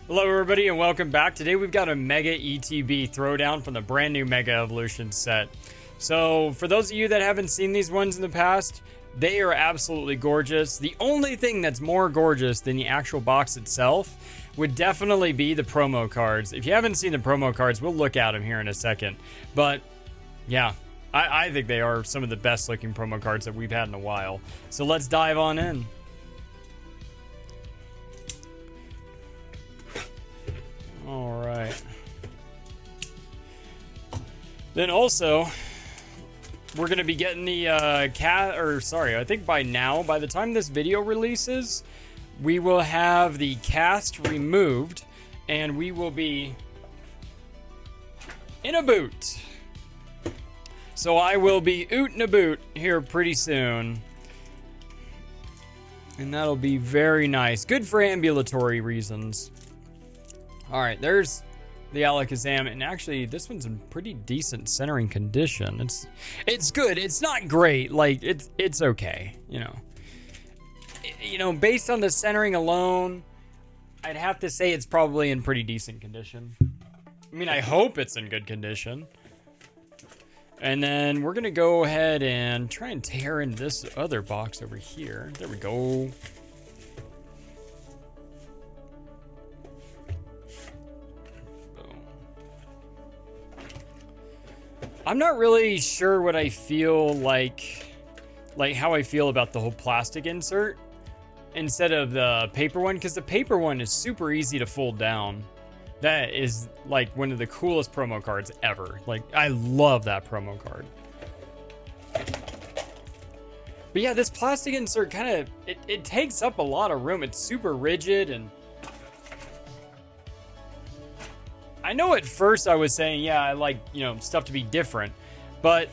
Hello everybody and welcome back. Today we've got a Mega ETB throwdown from the brand new Mega Evolution set. So for those of you that haven't seen these ones in the past, they are absolutely gorgeous. The only thing that's more gorgeous than the actual box itself would definitely be the promo cards. If you haven't seen the promo cards, we'll look at them here in a second. But yeah, I think they are some of the best looking promo cards that we've had in a while. So let's dive on in. All right. Then also, we're going to be getting the I think by the time this video releases, we will have the cast removed and we will be in a boot. So I will be ootin' a boot here pretty soon. And that'll be very nice. Good for ambulatory reasons. All right, there's the Alakazam, and actually this one's in pretty decent centering condition. It's good. It's not great. Like it's okay, you know. Based on the centering alone, I'd have to say it's probably in pretty decent condition. I mean, I hope it's in good condition. And then we're gonna go ahead and try and tear in this other box over here. There we go. I'm not really sure what I feel like how I feel about the whole plastic insert instead of the paper one, because the paper one is super easy to fold down. That is like one of the coolest promo cards ever. Like, I love that promo card. But yeah, this plastic insert kind of, it takes up a lot of room. It's super rigid, and I know at first I was saying, yeah, I like, stuff to be different, but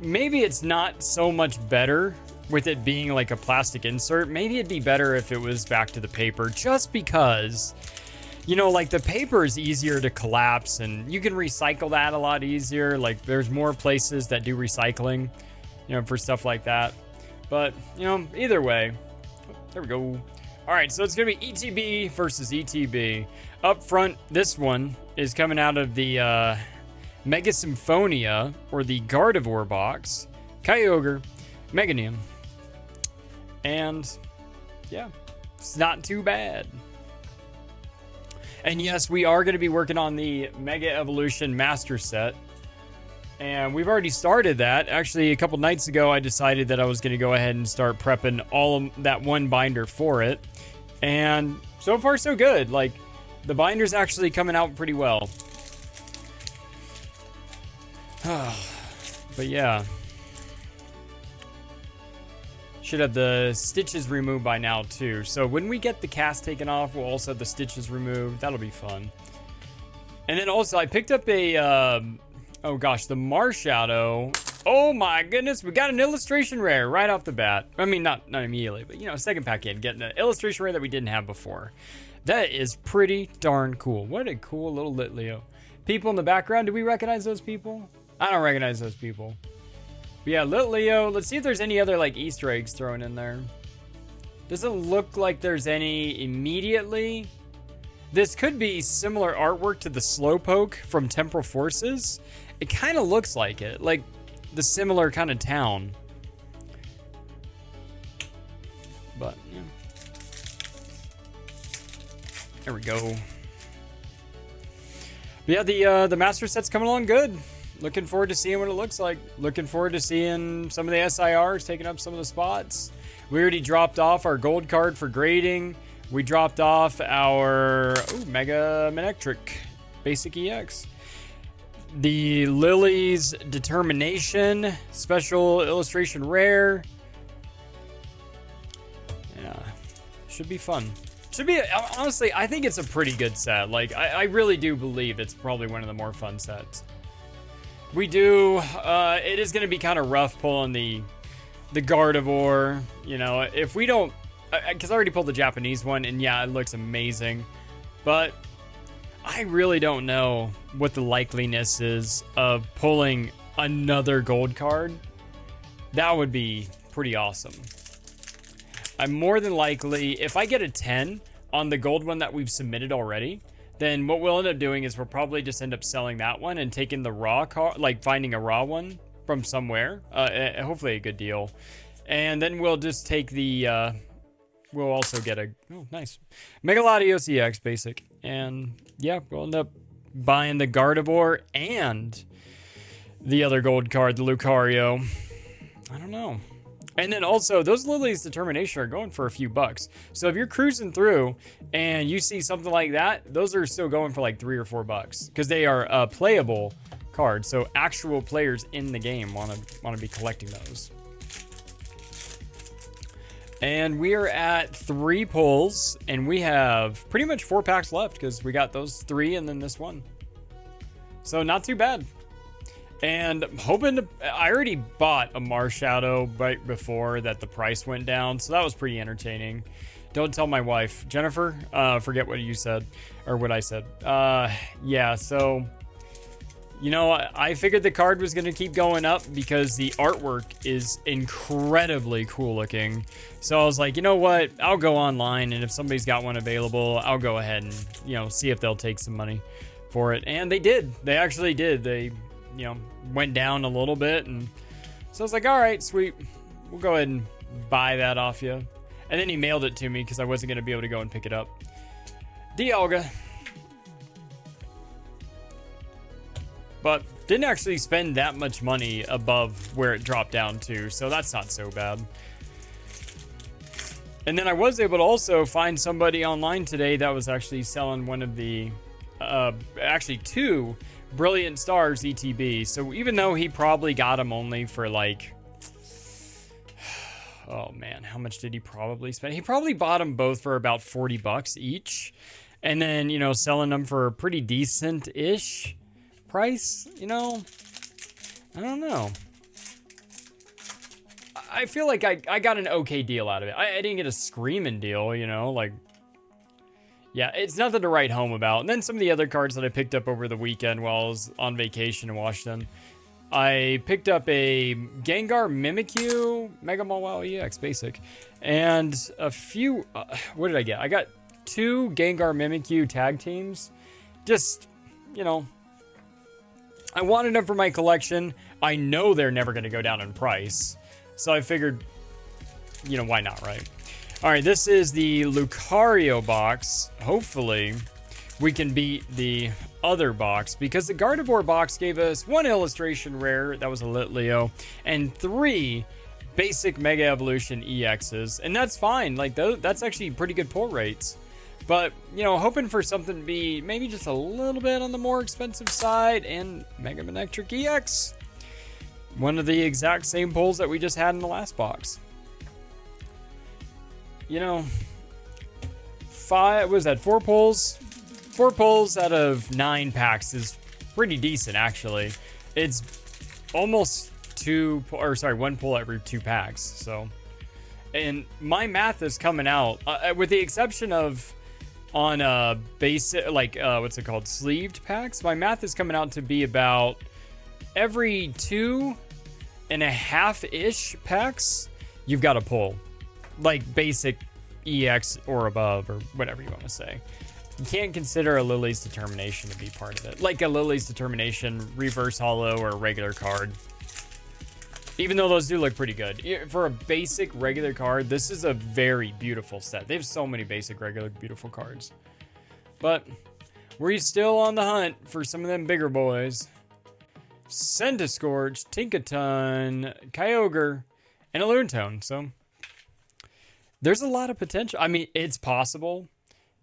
maybe it's not so much better with it being like a plastic insert. Maybe it'd be better if it was back to the paper, just because, like the paper is easier to collapse and you can recycle that a lot easier. Like there's more places that do recycling, for stuff like that. But, either way, there we go. All right, so it's going to be ETB versus ETB. Up front, this one is coming out of the Mega Symphonia, or the Gardevoir box. Kyogre, Meganium. And, yeah, it's not too bad. And yes, we are going to be working on the Mega Evolution Master Set. And we've already started that. Actually, a couple nights ago, I decided that I was going to go ahead and start prepping all of that one binder for it. And so far, so good. Like, the binder's actually coming out pretty well. But yeah. Should have the stitches removed by now, too. So when we get the cast taken off, we'll also have the stitches removed. That'll be fun. And then also, I picked up a... oh gosh, the Marshadow. Oh my goodness, we got an illustration rare right off the bat. I mean, not immediately, but second pack in, getting an illustration rare that we didn't have before. That is pretty darn cool. What a cool little Litleo. People in the background, do we recognize those people? I don't recognize those people. But yeah, Litleo, let's see if there's any other like Easter eggs thrown in there. Doesn't look like there's any immediately. This could be similar artwork to the Slowpoke from Temporal Forces. It kind of looks like it, like the similar kind of town. But, yeah. There we go. But yeah, the Master Set's coming along good. Looking forward to seeing what it looks like. Looking forward to seeing some of the SIRs taking up some of the spots. We already dropped off our gold card for grading. We dropped off our Mega Manectric Basic EX. The Lily's Determination Special Illustration Rare. Yeah, should be fun. Should be, honestly, I think it's a pretty good set. Like, I really do believe it's probably one of the more fun sets. We do, it is going to be kind of rough pulling the Gardevoir. If we don't, because I already pulled the Japanese one, and yeah, it looks amazing. But I really don't know what the likeliness is of pulling another gold card. That would be pretty awesome. I'm more than likely, if I get a 10, on the gold one that we've submitted already, then what we'll end up doing is we'll probably just end up selling that one and taking the raw card, like finding a raw one from somewhere, hopefully a good deal. And then we'll just take the, we'll also get a, oh, nice, Mega Latios EX basic. And yeah, we'll end up buying the Gardevoir and the other gold card, the Lucario. I don't know. And then also, those Lily's Determination are going for a few bucks. So if you're cruising through and you see something like that, those are still going for like $3 or $4 because they are playable cards. So actual players in the game want to be collecting those. And we are at 3 pulls, and we have pretty much 4 packs left because we got those 3 and then this one. So not too bad. And hoping to, I already bought a Marshadow right before that the price went down, so that was pretty entertaining. Don't tell my wife. Jennifer, forget what you said, or what I said. Yeah, so, you know, I figured the card was going to keep going up because the artwork is incredibly cool looking. So I was like, you know what, I'll go online, and if somebody's got one available, I'll go ahead and, you know, see if they'll take some money for it. And they did. They actually did. They, you know, went down a little bit, and so I was like, all right, sweet, we'll go ahead and buy that off you. And then he mailed it to me because I wasn't going to be able to go and pick it up. Dialga. But didn't actually spend that much money above where it dropped down to, so that's not so bad. And then I was able to also find somebody online today that was actually selling one of the, actually 2 Brilliant Stars ETB. So even though he probably got them only for like, oh man, how much did he probably spend? He probably bought them both for about $40 each, and then, you know, selling them for a pretty decent-ish price. You know, I don't know. I feel like I got an okay deal out of it. I didn't get a screaming deal, you know, like, yeah, it's nothing to write home about. And then some of the other cards that I picked up over the weekend while I was on vacation in Washington. I picked up a Gengar Mimikyu Mega Wow EX basic. And a few, what did I get? I got 2 Gengar Mimikyu tag teams. Just, you know, I wanted them for my collection. I know they're never going to go down in price. So I figured, you know, why not, right? All right, this is the Lucario box. Hopefully, we can beat the other box because the Gardevoir box gave us 1 illustration rare, that was a Litleo, and 3 basic Mega Evolution EXs, and that's fine. Like, that's actually pretty good pull rates. But, you know, hoping for something to be maybe just a little bit on the more expensive side, and Mega Manectric EX. One of the exact same pulls that we just had in the last box. You know, 4 pulls? 4 pulls out of 9 packs is pretty decent, actually. It's almost 1 pull every 2 packs, so. And my math is coming out, with the exception of on basic, like, what's it called, sleeved packs, my math is coming out to be about every 2.5-ish packs, you've got a pull. Like basic EX or above, or whatever you want to say. You can't consider a Lily's Determination to be part of it. Like a Lily's Determination reverse holo or regular card. Even though those do look pretty good. For a basic regular card, this is a very beautiful set. They have so many basic regular beautiful cards. But we're still on the hunt for some of them bigger boys. Centiskorch, Tinkaton, Kyogre, and a Lunatone. So there's a lot of potential. I mean, it's possible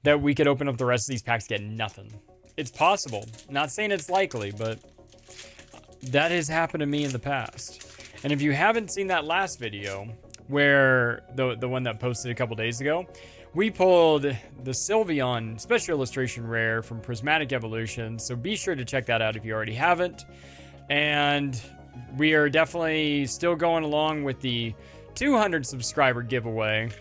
that we could open up the rest of these packs and get nothing. It's possible. Not saying it's likely, but that has happened to me in the past. And if you haven't seen that last video, where the one that posted a couple days ago, we pulled the Sylveon Special Illustration Rare from Prismatic Evolution. So be sure to check that out if you already haven't. And we are definitely still going along with the 200 subscriber giveaway,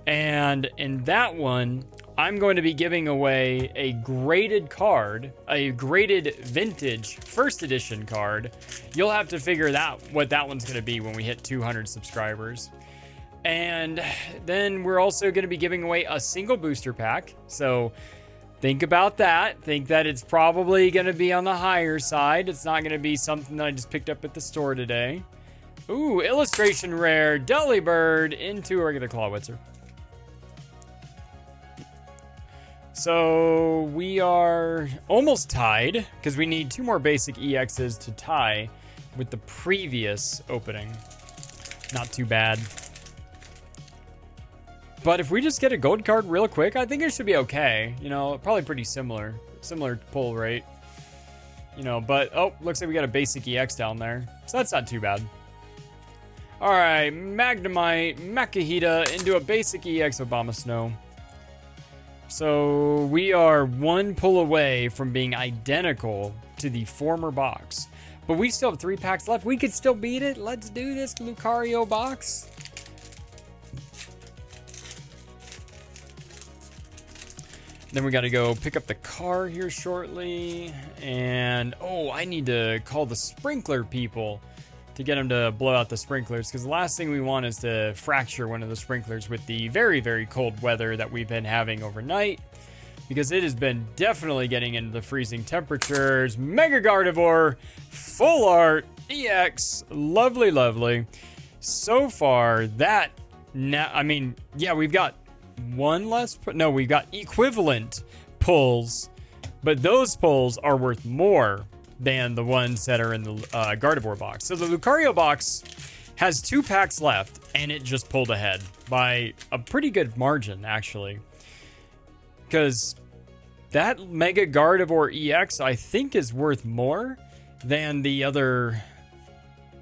and in that one I'm going to be giving away a graded card, a graded vintage first edition card. You'll have to figure out what that one's going to be when we hit 200 subscribers. And then we're also going to be giving away a single booster pack. So think about that. Think that it's probably going to be on the higher side. It's not going to be something that I just picked up at the store today. Ooh, illustration rare, Delibird into a regular Clawitzer. So we are almost tied because we need 2 more basic EXs to tie with the previous opening. Not too bad. But if we just get a gold card real quick, I think it should be okay. You know, probably pretty similar pull rate. You know, but, oh, looks like we got a basic EX down there. So that's not too bad. All right, Magnemite, Makahita into a basic EX Obama Snow. So we are 1 pull away from being identical to the former box. But we still have 3 packs left. We could still beat it. Let's do this Lucario box. Then we got to go pick up the car here shortly. And, oh, I need to call the sprinkler people to get them to blow out the sprinklers. Because the last thing we want is to fracture one of the sprinklers with the very, very cold weather that we've been having overnight. Because it has been definitely getting into the freezing temperatures. Mega Gardevoir, Full Art, EX, lovely, lovely. So far, that, now, I mean, yeah, we've got one less, no, we've got equivalent pulls, but those pulls are worth more than the ones that are in the Gardevoir box. So the Lucario box has 2 packs left, and it just pulled ahead by a pretty good margin, actually. Because that Mega Gardevoir EX, I think, is worth more than the other,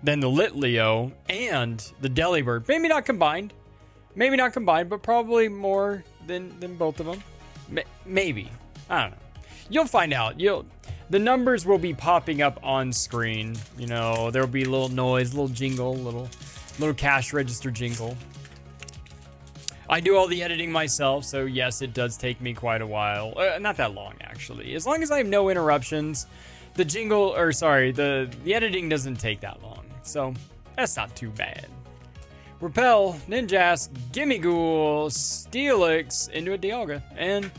than the Litleo and the Delibird. Maybe not combined. Maybe not combined, but probably more than both of them. Maybe. I don't know. You'll find out. The numbers will be popping up on screen. You know, there'll be a little noise, little jingle, little cash register jingle. I do all the editing myself, so yes, it does take me quite a while. Not that long, actually. As long as I have no interruptions, the jingle, or sorry, the editing doesn't take that long. So that's not too bad. Repel, Ninjask, Gimmighoul, Steelix into a Dialga. And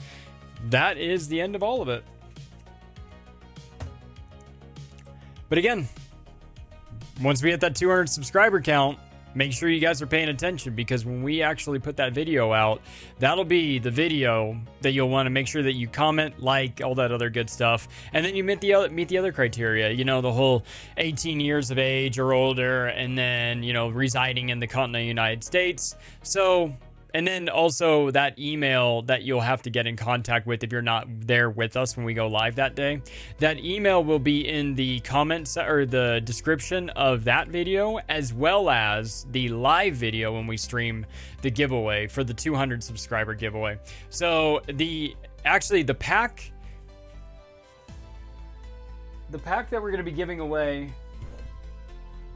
that is the end of all of it. But again, once we hit that 200 subscriber count, make sure you guys are paying attention, because when we actually put that video out, that'll be the video that you'll want to make sure that you comment, like, all that other good stuff. And then you meet the other criteria, you know, the whole 18 years of age or older, and then, you know, residing in the continental United States. So, and then also that email that you'll have to get in contact with if you're not there with us when we go live that day. That email will be in the comments or the description of that video, as well as the live video when we stream the giveaway for the 200 subscriber giveaway. So the pack that we're going to be giving away,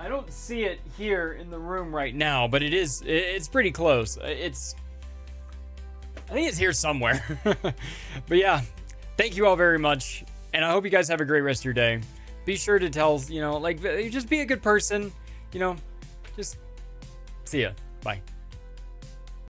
I don't see it here in the room right now, but it's pretty close. I think it's here somewhere. But yeah, thank you all very much. And I hope you guys have a great rest of your day. Be sure to tell, you know, like, just be a good person, you know, just see ya. Bye.